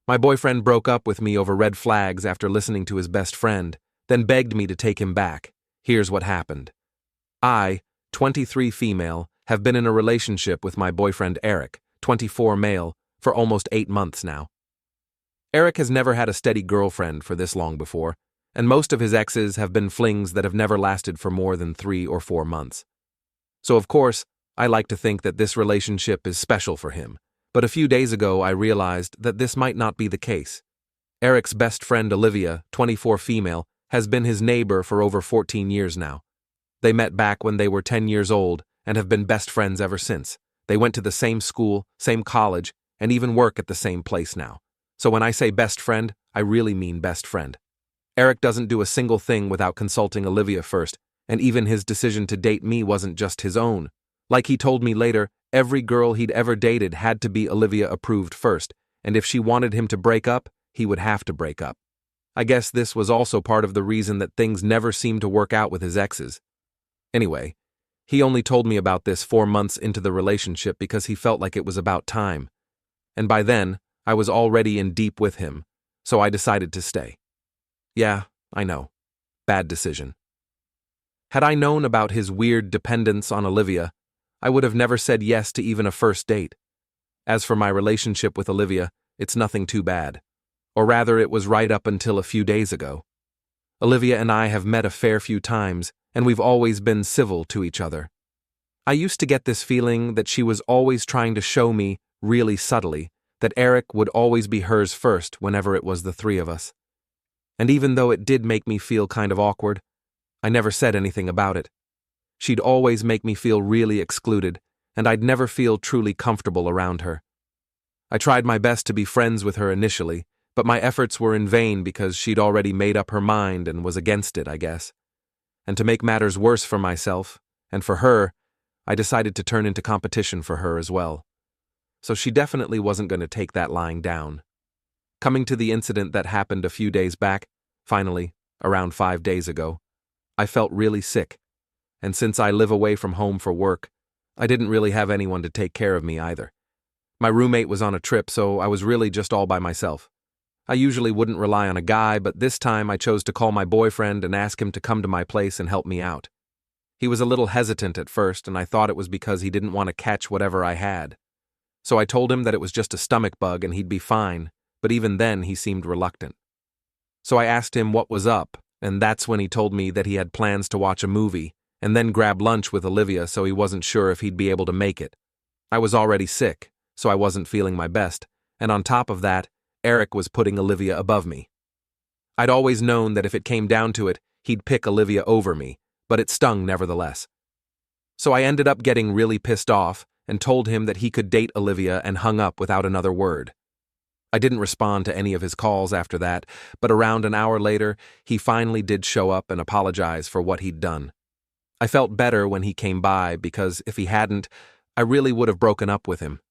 My boyfriend broke up with me over red flags after listening to his best friend, then begged me to take him back. Here's what happened. I, 23 female, have been in a relationship with my boyfriend Eric, 24 male, for almost 8 months now. Eric has never had a steady girlfriend for this long before, and most of his exes have been flings that have never lasted for more than 3 or 4 months. So of course, I like to think that this relationship is special for him, but a few days ago I realized that this might not be the case. Eric's best friend Olivia, 24 female, has been his neighbor for over 14 years now. They met back when they were 10 years old and have been best friends ever since. They went to the same school, same college, and even work at the same place now. So when I say best friend, I really mean best friend. Eric doesn't do a single thing without consulting Olivia first, and even his decision to date me wasn't just his own. Like he told me later, every girl he'd ever dated had to be Olivia approved first, and if she wanted him to break up, he would have to break up. I guess this was also part of the reason that things never seemed to work out with his exes. Anyway, he only told me about this 4 months into the relationship because he felt like it was about time. And by then, I was already in deep with him, so I decided to stay. Yeah, I know. Bad decision. Had I known about his weird dependence on Olivia, I would have never said yes to even a first date. As for my relationship with Olivia, it's nothing too bad. Or rather, it was right up until a few days ago. Olivia and I have met a fair few times, and we've always been civil to each other. I used to get this feeling that she was always trying to show me, really subtly, that Eric would always be hers first whenever it was the three of us. And even though it did make me feel kind of awkward, I never said anything about it. She'd always make me feel really excluded, and I'd never feel truly comfortable around her. I tried my best to be friends with her initially, but my efforts were in vain because she'd already made up her mind and was against it, I guess. And to make matters worse for myself, and for her, I decided to turn into competition for her as well. So she definitely wasn't going to take that lying down. Coming to the incident that happened a few days back, finally, around 5 days ago, I felt really sick, and since I live away from home for work, I didn't really have anyone to take care of me either. My roommate was on a trip, so I was really just all by myself. I usually wouldn't rely on a guy, but this time I chose to call my boyfriend and ask him to come to my place and help me out. He was a little hesitant at first, and I thought it was because he didn't want to catch whatever I had. So I told him that it was just a stomach bug and he'd be fine, but even then he seemed reluctant. So I asked him what was up, and that's when he told me that he had plans to watch a movie and then grab lunch with Olivia, so he wasn't sure if he'd be able to make it. I was already sick, so I wasn't feeling my best, and on top of that, Eric was putting Olivia above me. I'd always known that if it came down to it, he'd pick Olivia over me, but it stung nevertheless. So I ended up getting really pissed off and told him that he could date Olivia and hung up without another word. I didn't respond to any of his calls after that, but around an hour later, he finally did show up and apologize for what he'd done. I felt better when he came by because if he hadn't, I really would have broken up with him.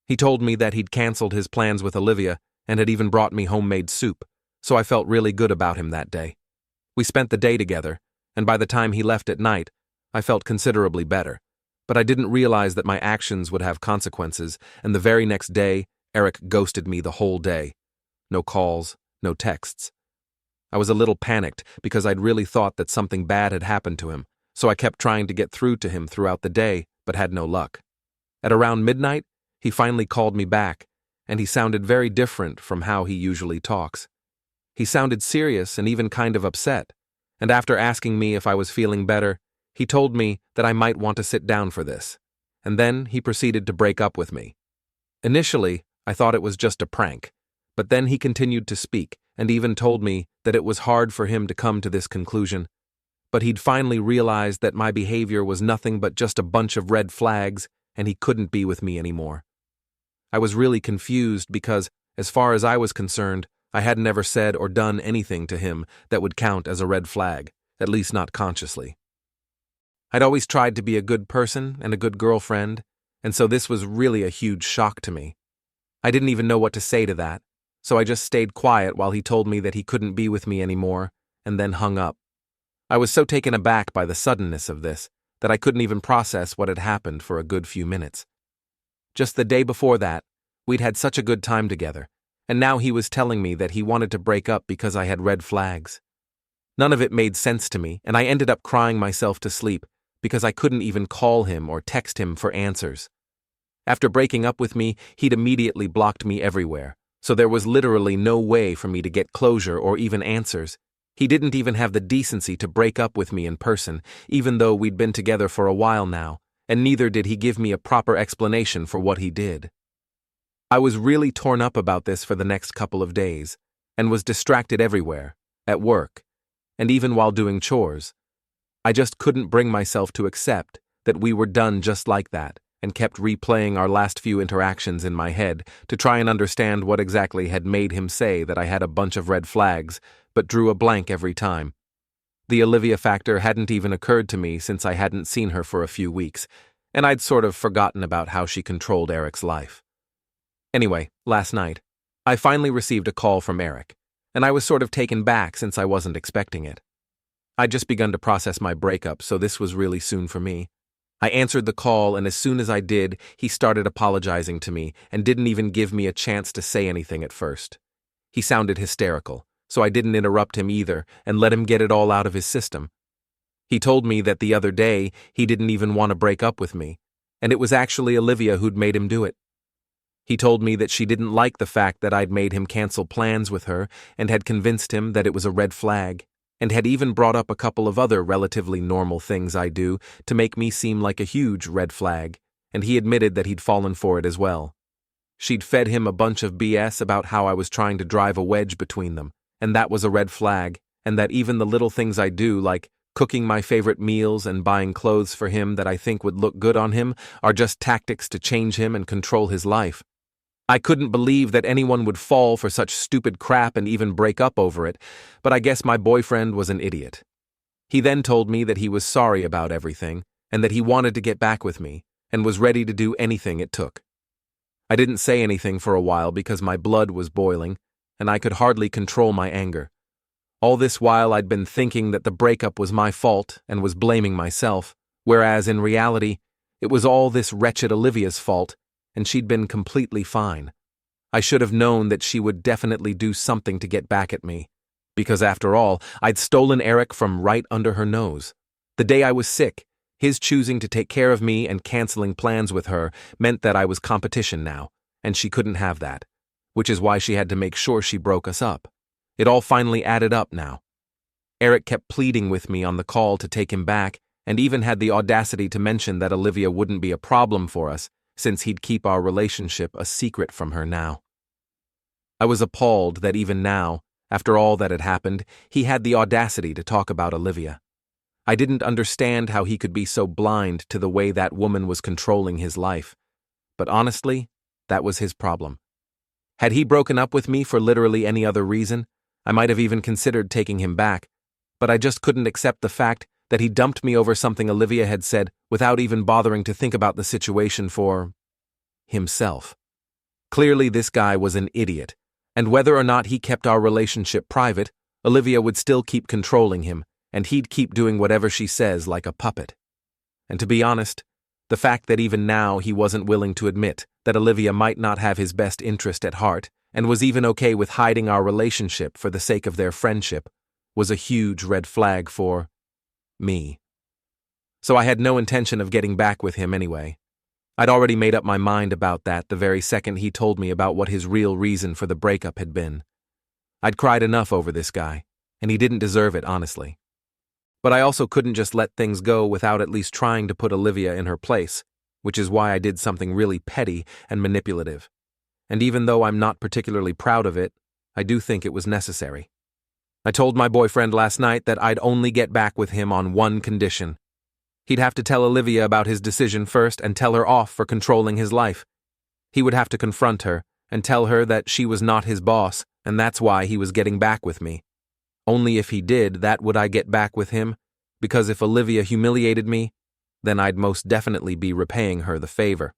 He told me that he'd canceled his plans with Olivia and had even brought me homemade soup, so I felt really good about him that day. We spent the day together, and by the time he left at night, I felt considerably better. But I didn't realize that my actions would have consequences, and the very next day, Eric ghosted me the whole day. No calls, no texts. I was a little panicked because I'd really thought that something bad had happened to him, so I kept trying to get through to him throughout the day, but had no luck. At around midnight, he finally called me back, and he sounded very different from how he usually talks. He sounded serious and even kind of upset, and after asking me if I was feeling better, he told me that I might want to sit down for this, and then he proceeded to break up with me. Initially, I thought it was just a prank, but then he continued to speak and even told me that it was hard for him to come to this conclusion, but he'd finally realized that my behavior was nothing but just a bunch of red flags and he couldn't be with me anymore. I was really confused because, as far as I was concerned, I hadn't ever said or done anything to him that would count as a red flag, at least not consciously. I'd always tried to be a good person and a good girlfriend, and so this was really a huge shock to me. I didn't even know what to say to that, so I just stayed quiet while he told me that he couldn't be with me anymore, and then hung up. I was so taken aback by the suddenness of this that I couldn't even process what had happened for a good few minutes. Just the day before that, we'd had such a good time together, and now he was telling me that he wanted to break up because I had red flags. None of it made sense to me, and I ended up crying myself to sleep because I couldn't even call him or text him for answers. After breaking up with me, he'd immediately blocked me everywhere, so there was literally no way for me to get closure or even answers. He didn't even have the decency to break up with me in person, even though we'd been together for a while now, and neither did he give me a proper explanation for what he did. I was really torn up about this for the next couple of days, and was distracted everywhere, at work, and even while doing chores. I just couldn't bring myself to accept that we were done just like that, and kept replaying our last few interactions in my head to try and understand what exactly had made him say that I had a bunch of red flags, but drew a blank every time. The Olivia factor hadn't even occurred to me since I hadn't seen her for a few weeks, and I'd sort of forgotten about how she controlled Eric's life. Anyway, last night, I finally received a call from Eric, and I was sort of taken back since I wasn't expecting it. I'd just begun to process my breakup, so this was really soon for me. I answered the call, and as soon as I did, he started apologizing to me and didn't even give me a chance to say anything at first. He sounded hysterical, so I didn't interrupt him either and let him get it all out of his system. He told me that the other day he didn't even want to break up with me, and it was actually Olivia who'd made him do it. He told me that she didn't like the fact that I'd made him cancel plans with her and had convinced him that it was a red flag, and had even brought up a couple of other relatively normal things I do to make me seem like a huge red flag, and he admitted that he'd fallen for it as well. She'd fed him a bunch of BS about how I was trying to drive a wedge between them, and that was a red flag, and that even the little things I do, like cooking my favorite meals and buying clothes for him that I think would look good on him, are just tactics to change him and control his life. I couldn't believe that anyone would fall for such stupid crap and even break up over it, but I guess my boyfriend was an idiot. He then told me that he was sorry about everything, and that he wanted to get back with me, and was ready to do anything it took. I didn't say anything for a while because my blood was boiling, and I could hardly control my anger. All this while I'd been thinking that the breakup was my fault and was blaming myself, whereas in reality, it was all this wretched Olivia's fault, and she'd been completely fine. I should have known that she would definitely do something to get back at me, because after all, I'd stolen Eric from right under her nose. The day I was sick, his choosing to take care of me and canceling plans with her meant that I was competition now, and she couldn't have that, which is why she had to make sure she broke us up. It all finally added up now. Eric kept pleading with me on the call to take him back, and even had the audacity to mention that Olivia wouldn't be a problem for us, since he'd keep our relationship a secret from her now. I was appalled that even now, after all that had happened, he had the audacity to talk about Olivia. I didn't understand how he could be so blind to the way that woman was controlling his life. But honestly, that was his problem. Had he broken up with me for literally any other reason, I might have even considered taking him back, but I just couldn't accept the fact that he dumped me over something Olivia had said without even bothering to think about the situation for himself. Clearly this guy was an idiot, and whether or not he kept our relationship private, Olivia would still keep controlling him, and he'd keep doing whatever she says like a puppet. And to be honest, the fact that even now he wasn't willing to admit that Olivia might not have his best interest at heart, and was even okay with hiding our relationship for the sake of their friendship, was a huge red flag for me. So I had no intention of getting back with him anyway. I'd already made up my mind about that the very second he told me about what his real reason for the breakup had been. I'd cried enough over this guy, and he didn't deserve it, honestly. But I also couldn't just let things go without at least trying to put Olivia in her place, which is why I did something really petty and manipulative. And even though I'm not particularly proud of it, I do think it was necessary. I told my boyfriend last night that I'd only get back with him on one condition. He'd have to tell Olivia about his decision first and tell her off for controlling his life. He would have to confront her and tell her that she was not his boss, and that's why he was getting back with me. Only if he did that would I get back with him, because if Olivia humiliated me, then I'd most definitely be repaying her the favor.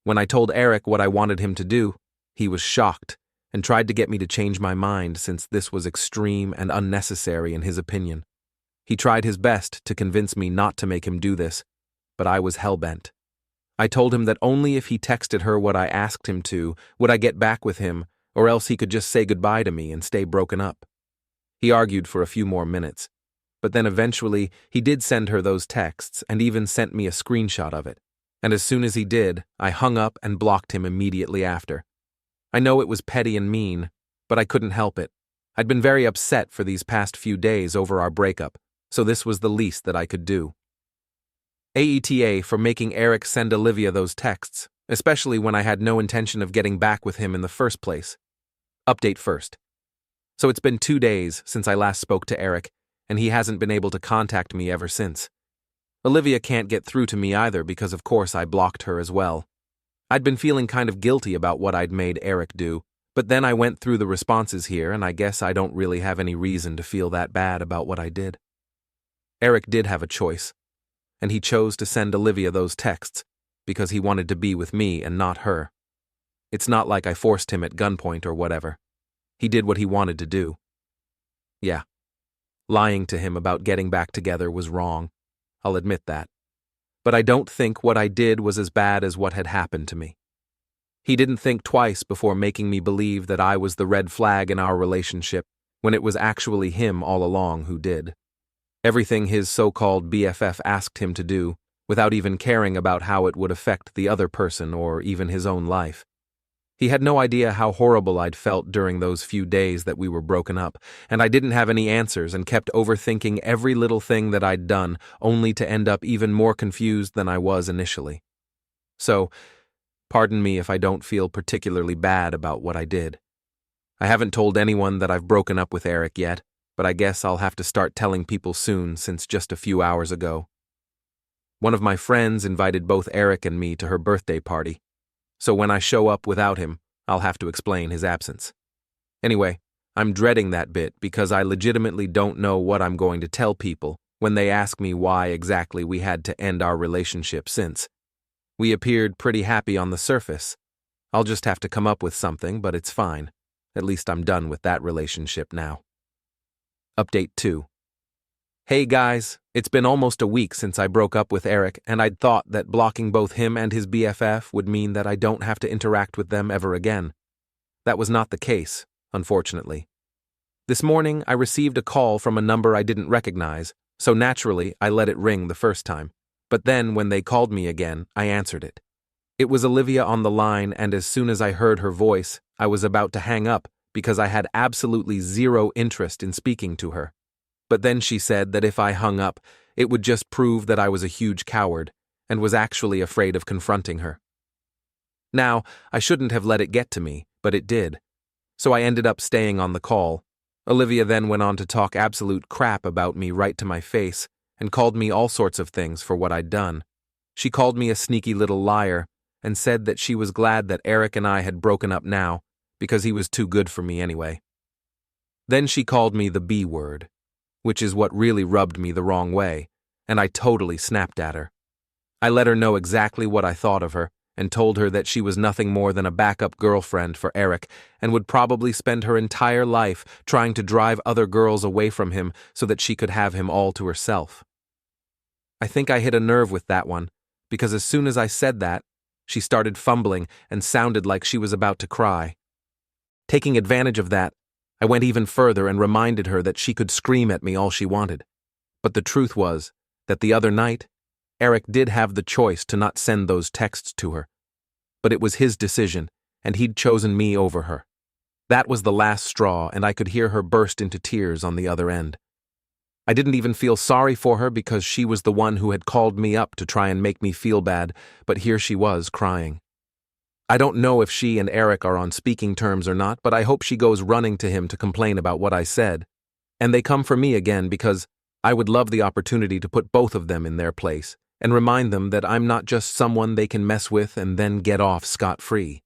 When I told Eric what I wanted him to do, he was shocked and tried to get me to change my mind since this was extreme and unnecessary in his opinion. He tried his best to convince me not to make him do this, but I was hell-bent. I told him that only if he texted her what I asked him to would I get back with him, or else he could just say goodbye to me and stay broken up. He argued for a few more minutes, but then eventually he did send her those texts and even sent me a screenshot of it. And as soon as he did, I hung up and blocked him immediately after. I know it was petty and mean, but I couldn't help it. I'd been very upset for these past few days over our breakup, so this was the least that I could do. AETA for making Eric send Olivia those texts, especially when I had no intention of getting back with him in the first place. Update first. So it's been 2 days since I last spoke to Eric, and he hasn't been able to contact me ever since. Olivia can't get through to me either because of course I blocked her as well. I'd been feeling kind of guilty about what I'd made Eric do, but then I went through the responses here and I guess I don't really have any reason to feel that bad about what I did. Eric did have a choice, and he chose to send Olivia those texts because he wanted to be with me and not her. It's not like I forced him at gunpoint or whatever. He did what he wanted to do. Yeah, lying to him about getting back together was wrong. I'll admit that. But I don't think what I did was as bad as what had happened to me. He didn't think twice before making me believe that I was the red flag in our relationship when it was actually him all along who did. Everything his so-called BFF asked him to do, without even caring about how it would affect the other person or even his own life. He had no idea how horrible I'd felt during those few days that we were broken up, and I didn't have any answers and kept overthinking every little thing that I'd done, only to end up even more confused than I was initially. So, pardon me if I don't feel particularly bad about what I did. I haven't told anyone that I've broken up with Eric yet, but I guess I'll have to start telling people soon since just a few hours ago. One of my friends invited both Eric and me to her birthday party, so when I show up without him, I'll have to explain his absence. Anyway, I'm dreading that bit because I legitimately don't know what I'm going to tell people when they ask me why exactly we had to end our relationship since. We appeared pretty happy on the surface. I'll just have to come up with something, but it's fine. At least I'm done with that relationship now. Update 2. Hey guys, it's been almost a week since I broke up with Eric, and I'd thought that blocking both him and his BFF would mean that I don't have to interact with them ever again. That was not the case, unfortunately. This morning, I received a call from a number I didn't recognize, so naturally, I let it ring the first time. But then, when they called me again, I answered it. It was Olivia on the line, and as soon as I heard her voice, I was about to hang up because I had absolutely zero interest in speaking to her. But then she said that if I hung up, it would just prove that I was a huge coward and was actually afraid of confronting her. Now, I shouldn't have let it get to me, but it did. So I ended up staying on the call. Olivia then went on to talk absolute crap about me right to my face and called me all sorts of things for what I'd done. She called me a sneaky little liar and said that she was glad that Eric and I had broken up now because he was too good for me anyway. Then she called me the B word, which is what really rubbed me the wrong way, and I totally snapped at her. I let her know exactly what I thought of her and told her that she was nothing more than a backup girlfriend for Eric and would probably spend her entire life trying to drive other girls away from him so that she could have him all to herself. I think I hit a nerve with that one, because as soon as I said that, she started fumbling and sounded like she was about to cry. Taking advantage of that, I went even further and reminded her that she could scream at me all she wanted. But the truth was that the other night, Eric did have the choice to not send those texts to her. But it was his decision, and he'd chosen me over her. That was the last straw, and I could hear her burst into tears on the other end. I didn't even feel sorry for her because she was the one who had called me up to try and make me feel bad, but here she was crying. I don't know if she and Eric are on speaking terms or not, but I hope she goes running to him to complain about what I said. And they come for me again because I would love the opportunity to put both of them in their place and remind them that I'm not just someone they can mess with and then get off scot-free.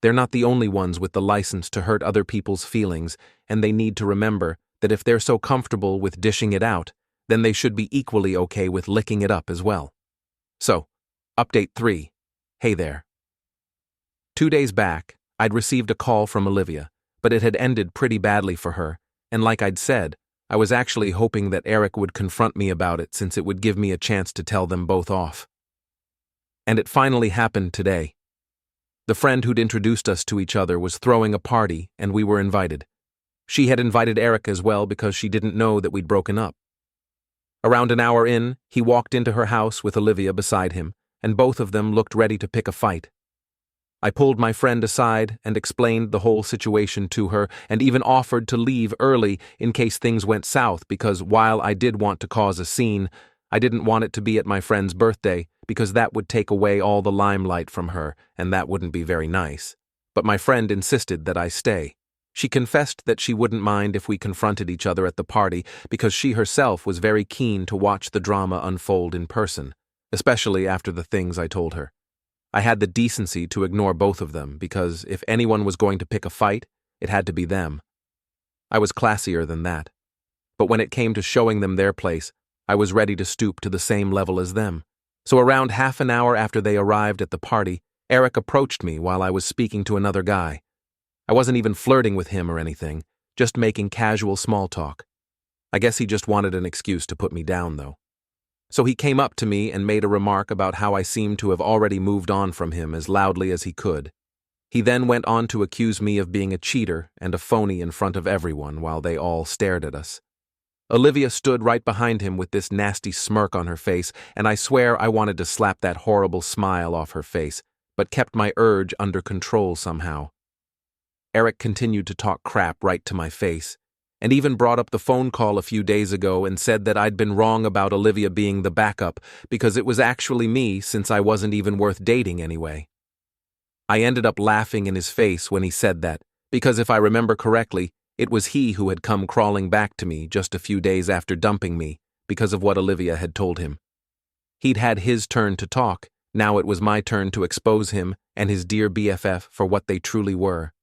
They're not the only ones with the license to hurt other people's feelings, and they need to remember that if they're so comfortable with dishing it out, then they should be equally okay with licking it up as well. So, update 3. Hey there. 2 days back, I'd received a call from Olivia, but it had ended pretty badly for her, and like I'd said, I was actually hoping that Eric would confront me about it since it would give me a chance to tell them both off. And it finally happened today. The friend who'd introduced us to each other was throwing a party, and we were invited. She had invited Eric as well because she didn't know that we'd broken up. Around an hour in, he walked into her house with Olivia beside him, and both of them looked ready to pick a fight. I pulled my friend aside and explained the whole situation to her, and even offered to leave early in case things went south because while I did want to cause a scene, I didn't want it to be at my friend's birthday because that would take away all the limelight from her, and that wouldn't be very nice. But my friend insisted that I stay. She confessed that she wouldn't mind if we confronted each other at the party because she herself was very keen to watch the drama unfold in person, especially after the things I told her. I had the decency to ignore both of them because if anyone was going to pick a fight, it had to be them. I was classier than that. But when it came to showing them their place, I was ready to stoop to the same level as them. So around half an hour after they arrived at the party, Eric approached me while I was speaking to another guy. I wasn't even flirting with him or anything, just making casual small talk. I guess he just wanted an excuse to put me down, though. So he came up to me and made a remark about how I seemed to have already moved on from him as loudly as he could. He then went on to accuse me of being a cheater and a phony in front of everyone while they all stared at us. Olivia stood right behind him with this nasty smirk on her face, and I swear I wanted to slap that horrible smile off her face, but kept my urge under control somehow. Eric continued to talk crap right to my face, and even brought up the phone call a few days ago and said that I'd been wrong about Olivia being the backup because it was actually me since I wasn't even worth dating anyway. I ended up laughing in his face when he said that, because if I remember correctly, it was he who had come crawling back to me just a few days after dumping me because of what Olivia had told him. He'd had his turn to talk, now it was my turn to expose him and his dear BFF for what they truly were.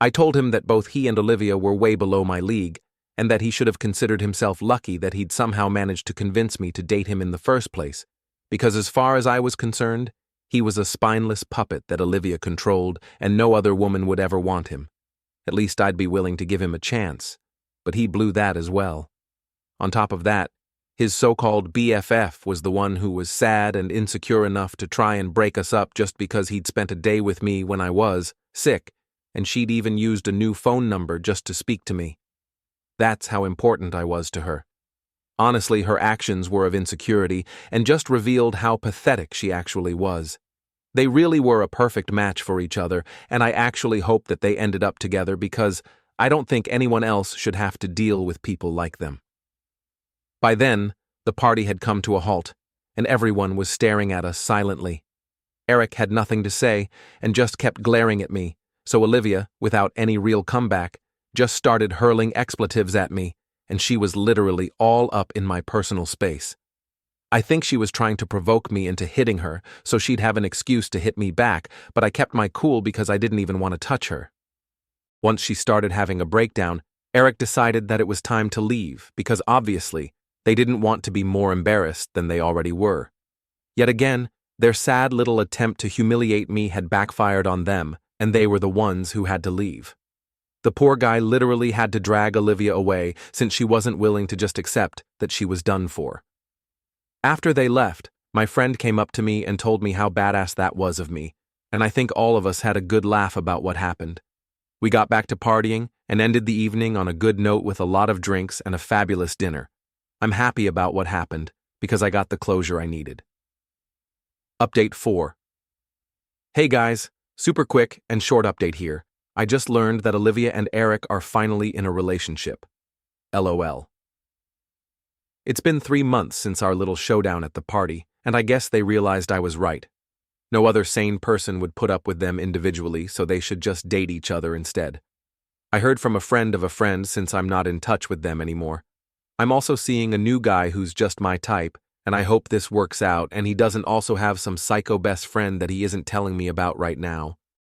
I told him that both he and Olivia were way below my league, and that he should have considered himself lucky that he'd somehow managed to convince me to date him in the first place, because as far as I was concerned, he was a spineless puppet that Olivia controlled and no other woman would ever want him. At least I'd be willing to give him a chance, but he blew that as well. On top of that, his so-called BFF was the one who was sad and insecure enough to try and break us up just because he'd spent a day with me when I was sick, and she'd even used a new phone number just to speak to me. That's how important I was to her. Honestly, her actions were of insecurity and just revealed how pathetic she actually was. They really were a perfect match for each other, and I actually hope that they ended up together because I don't think anyone else should have to deal with people like them. By then, the party had come to a halt, and everyone was staring at us silently. Eric had nothing to say and just kept glaring at me, so Olivia, without any real comeback, just started hurling expletives at me, and she was literally all up in my personal space. I think she was trying to provoke me into hitting her so she'd have an excuse to hit me back, but I kept my cool because I didn't even want to touch her. Once she started having a breakdown, Eric decided that it was time to leave because obviously they didn't want to be more embarrassed than they already were. Yet again, their sad little attempt to humiliate me had backfired on them, and they were the ones who had to leave. The poor guy literally had to drag Olivia away since she wasn't willing to just accept that she was done for. After they left, my friend came up to me and told me how badass that was of me, and I think all of us had a good laugh about what happened. We got back to partying and ended the evening on a good note with a lot of drinks and a fabulous dinner. I'm happy about what happened because I got the closure I needed. Update 4. Hey guys, super quick and short update here. I just learned that Olivia and Eric are finally in a relationship. LOL. It's been 3 months since our little showdown at the party, and I guess they realized I was right. No other sane person would put up with them individually, so they should just date each other instead. I heard from a friend of a friend since I'm not in touch with them anymore. I'm also seeing a new guy who's just my type, and I hope this works out and he doesn't also have some psycho best friend that he isn't telling me about right now.